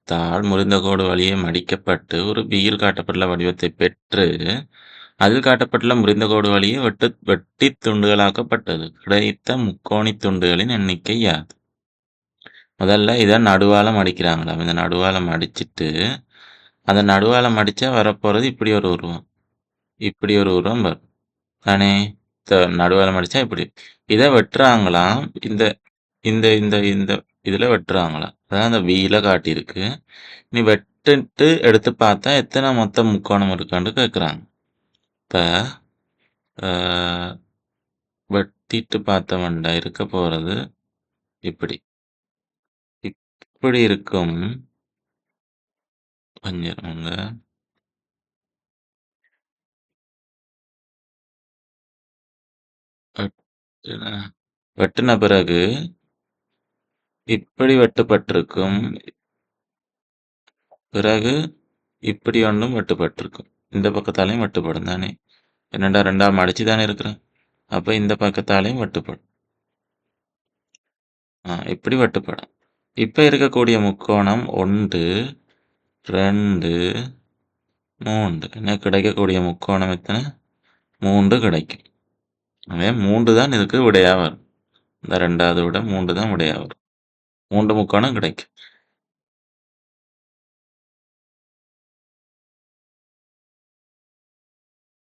தாள் முறிந்தகோடு வழியே மடிக்கப்பட்டு ஒரு பியில் காட்டப்பட்டுள்ள வடிவத்தைப் பெற்று, அதில் காட்டப்பட்டுள்ள முறிந்தகோடு வழியே வெட்டித் துண்டுகளாக்கப்பட்டது. கிடைத்த முக்கோணித் துண்டுகளின் எண்ணிக்கை யாது? முதல்ல இத நடுவால மடிக்கிறாங்களாம். இந்த நடுவால மடிச்சுட்டு, அந்த நடுவால மடிச்சா வரப்போறது இப்படி ஒரு உருவம். இப்படி ஒரு உருவம் வரும். தானே? நடுவால மடிச்சா இப்படி. இத வெட்டுறாங்களாம். இந்த இந்த இந்த இந்த இதுல வெட்டுறாங்களாம். அதான் அந்த வில காட்டியிருக்கு. நீ வெட்டிட்டு எடுத்து பார்த்தா எத்தனை மொத்த முக்கோணம் இருக்கான்னு கேட்குறாங்க. இப்ப அ வெட்டிட்டு பார்த்தோம்டா இருக்க போறது இப்படி. இப்படி இருக்கும். கொஞ்சம் இருங்க. வெட்டுன வெட்டுன பிறகு இப்படி வெட்டப்பட்டிருக்கும். பிறகு இப்படி ஒண்ணும் வெட்டப்பட்டிருக்கும். இந்த பக்கத்தாலையும் வெட்டப்படும் தானே? என்னடா 2ஆ மடிச்சு தானே இருக்கிறேன். அப்ப இந்த பக்கத்தாலையும் வெட்டப்படும். இப்படி வெட்டப்படும். இப்ப இருக்கக்கூடிய முக்கோணம் 1, 2, 3. எனக்கு கிடைக்கக்கூடிய முக்கோணம் எத்தனை? 3 கிடைக்கும். எனவே 3 தான் இதுக்கு விடையா வரும். இந்த 2வது விட 3 தான் விடையா வரும். 3 முக்கோணம் கிடைக்கும்.